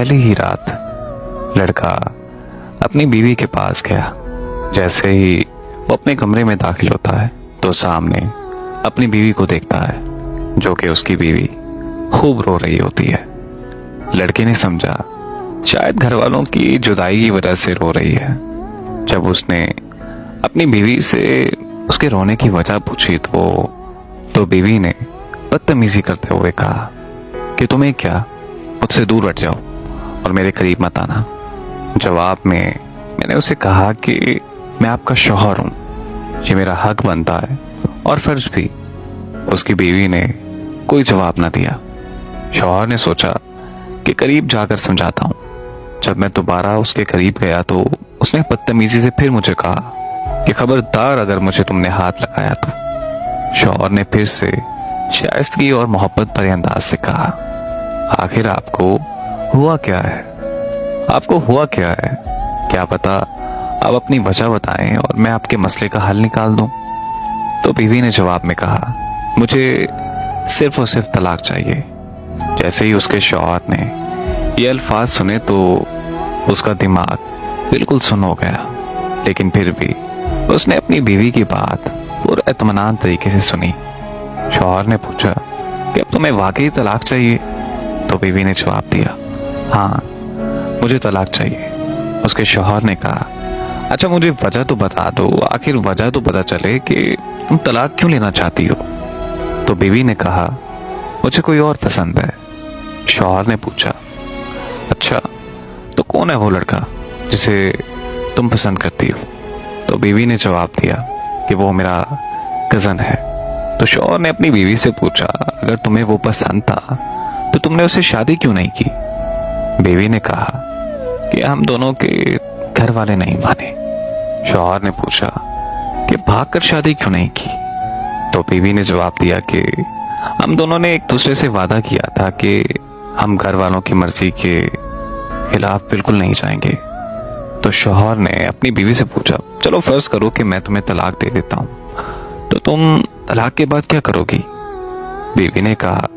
पहली ही रात लड़का अपनी बीवी के पास गया। जैसे ही वो अपने कमरे में दाखिल होता है तो सामने अपनी बीवी को देखता है, जो कि उसकी बीवी खूब रो रही होती है। लड़के ने समझा शायद घर वालों की जुदाई की वजह से रो रही है। जब उसने अपनी बीवी से उसके रोने की वजह पूछी तो बीवी ने बदतमीजी करते हुए कहा कि तुम्हें क्या, मुझसे दूर हट जाओ और मेरे करीब मत आना। जवाब में मैंने उसे कहा कि मैं आपका शौहर हूं, ये मेरा हक बनता है और फर्ज भी। उसकी बीवी ने कोई जवाब ना दिया। शौहर ने सोचा कि करीब जाकर समझाता हूं। जब मैं दोबारा उसके करीब गया तो उसने बदतमीजी से फिर मुझे कहा कि खबरदार अगर मुझे तुमने हाथ लगाया तो। शौहर ने फिर से शाइस्तगी और मोहब्बत भरे अंदाज से कहा, आखिर आपको हुआ क्या है? आपको हुआ क्या है? क्या पता आप अपनी वजह बताएं और मैं आपके मसले का हल निकाल दूं। तो बीवी ने जवाब में कहा, मुझे सिर्फ और सिर्फ तलाक चाहिए। जैसे ही उसके शौहर ने ये अल्फाज सुने तो उसका दिमाग बिल्कुल सुन्न हो गया, लेकिन फिर भी उसने अपनी बीवी की बात पूरे इत्मीनान तरीके से सुनी। शौहर ने पूछा कि अब तुम्हें वाकई तलाक चाहिए? तो बीवी ने जवाब दिया, हाँ मुझे तलाक चाहिए। उसके शौहर ने कहा, अच्छा मुझे वजह तो बता दो, आखिर वजह तो पता चले कि तुम तलाक क्यों लेना चाहती हो। तो बीवी ने कहा, मुझे कोई और पसंद है। शौहर ने पूछा, अच्छा तो कौन है वो लड़का जिसे तुम पसंद करती हो? तो बीवी ने जवाब दिया कि वो मेरा कजन है। तो शौहर ने अपनी बीवी से पूछा, अगर तुम्हें वो पसंद था तो तुमने उससे शादी क्यों नहीं की? बीवी ने कहा कि हम दोनों के घर वाले नहीं माने। शौहर ने पूछा कि भागकर शादी क्यों नहीं की? तो बीवी ने जवाब दिया कि हम दोनों ने एक दूसरे से वादा किया था कि हम घर वालों की मर्जी के खिलाफ बिल्कुल नहीं जाएंगे। तो शौहर ने अपनी बीवी से पूछा, चलो फर्ज करो कि मैं तुम्हें तलाक दे देता हूं, तो तुम तलाक के बाद क्या करोगी? बीवी ने कहा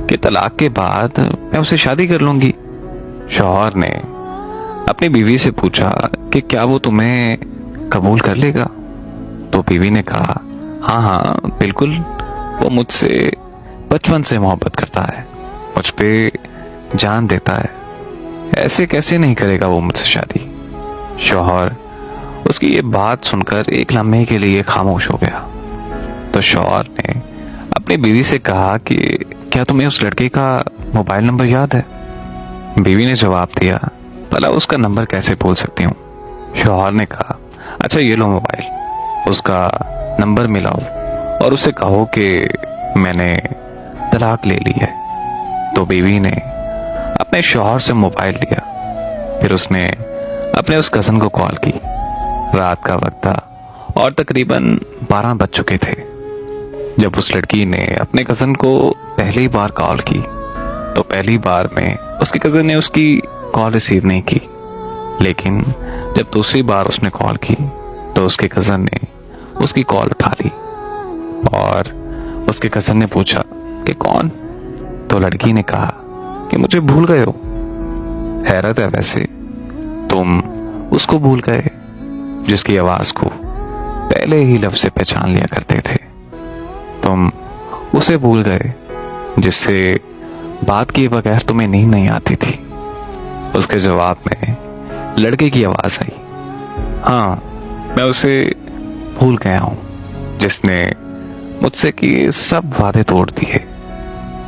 कि तलाक के बाद मैं उससे शादी कर लूंगी। शौहर ने अपनी बीवी से पूछा कि क्या वो तुम्हें कबूल कर लेगा? तो बीवी ने कहा, हाँ हाँ बिल्कुल, वो मुझसे बचपन से मोहब्बत करता है, मुझ पे जान देता है, ऐसे कैसे नहीं करेगा वो मुझसे शादी। शौहर उसकी ये बात सुनकर एक लम्हे के लिए खामोश हो गया। तो शौहर ने अपनी बीवी से कहा कि क्या तुम्हें उस लड़के का मोबाइल नंबर याद है? बीवी ने जवाब दिया, भला उसका नंबर कैसे बोल सकती हूँ। शौहर ने कहा, अच्छा ये लो मोबाइल, उसका नंबर मिलाओ और उसे कहो कि मैंने तलाक ले ली है। तो बीवी ने अपने शौहर से मोबाइल लिया, फिर उसने अपने उस कजन को कॉल की। रात का वक्त था और तकरीबन 12 बज चुके थे। जब उस लड़की ने अपने कजन को पहली बार कॉल की तो पहली बार में उसके कजन ने उसकी कॉल रिसीव नहीं की, लेकिन जब दूसरी बार उसने कॉल की तो उसके कजन ने उसकी कॉल उठा ली और उसके कजन ने पूछा कि कौन? तो लड़की ने कहा कि मुझे भूल गए हो। हैरत है वैसे, तुम उसको भूल गए जिसकी आवाज को पहले ही लफ्ज से पहचान लिया करते थे। तुम उसे भूल गए जिससे बात किए बगैर तुम्हें नींद नहीं आती थी। उसके जवाब में लड़के की आवाज आई, हाँ मैं उसे भूल गया हूं जिसने मुझसे किए सब वादे तोड़ दिए।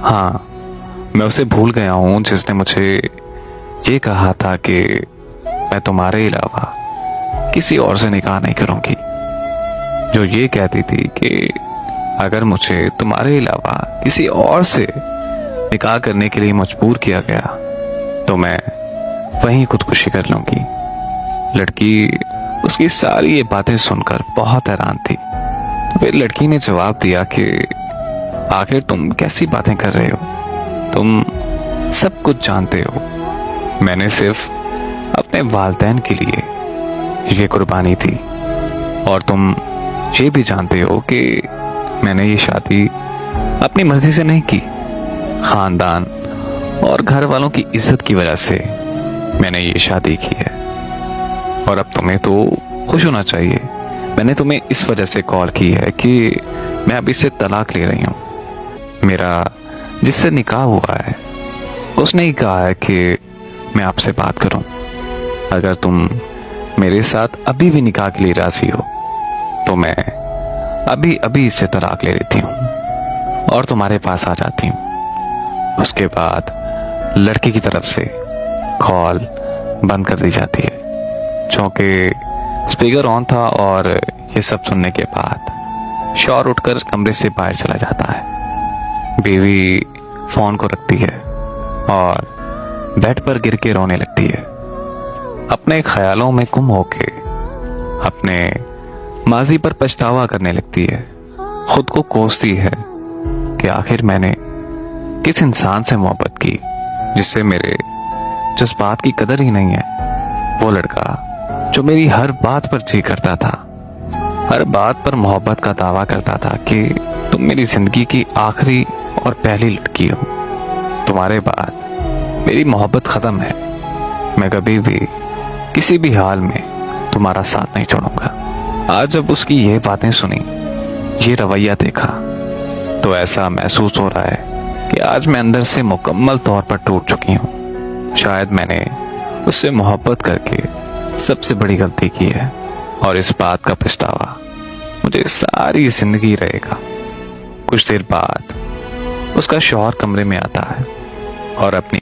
हाँ मैं उसे भूल गया हूं जिसने मुझे ये कहा था कि मैं तुम्हारे अलावा किसी और से निकाह नहीं करूंगी, जो ये कहती थी कि अगर मुझे तुम्हारे अलावा किसी और से निकाह करने के लिए मजबूर किया गया तो मैं वहीं खुदकुशी कर लूंगी। लड़की उसकी सारी ये बातें सुनकर बहुत हैरान थी। तो फिर लड़की ने जवाब दिया कि आखिर तुम कैसी बातें कर रहे हो? तुम सब कुछ जानते हो। मैंने सिर्फ अपने वालिदैन के लिए ये कुर्बानी थी और तुम ये भी जानते हो कि मैंने ये शादी अपनी मर्जी से नहीं की। खानदान और घर वालों की इज्जत की वजह से मैंने ये शादी की है। और अब तुम्हें तो खुश होना चाहिए। मैंने तुम्हें इस वजह से कॉल की है कि मैं अब इससे तलाक ले रही हूँ। मेरा जिससे निकाह हुआ है उसने ही कहा है कि मैं आपसे बात करूं। अगर तुम मेरे साथ अभी भी निकाह के लिए राजी हो तो मैं अभी अभी इससे तलाक ले लेती हूँ और तुम्हारे पास आ जाती हूँ। उसके बाद लड़की की तरफ से कॉल बंद कर दी जाती है, क्योंकि स्पीकर ऑन था। और ये सब सुनने के बाद शौहर उठकर कमरे से बाहर चला जाता है। बीवी फोन को रखती है और बेड पर गिर के रोने लगती है। अपने ख्यालों में गुम होके अपने माजी पर पछतावा करने लगती है। खुद को कोसती है कि आखिर मैंने किस इंसान से मोहब्बत की जिससे मेरे जज्बात की कदर ही नहीं है। वो लड़का जो मेरी हर बात पर जी करता था, हर बात पर मोहब्बत का दावा करता था कि तुम मेरी जिंदगी की आखिरी और पहली लड़की हो, तुम्हारे बाद मेरी मोहब्बत खत्म है, मैं कभी भी किसी भी हाल में तुम्हारा साथ नहीं छोड़ूंगा। आज जब उसकी ये बातें सुनी, ये रवैया देखा, तो ऐसा महसूस हो रहा है कि आज मैं अंदर से मुकम्मल तौर पर टूट चुकी हूँ। शायद मैंने उससे मोहब्बत करके सबसे बड़ी गलती की है और इस बात का पछतावा मुझे सारी जिंदगी रहेगा। कुछ देर बाद उसका शौहर कमरे में आता है और अपनी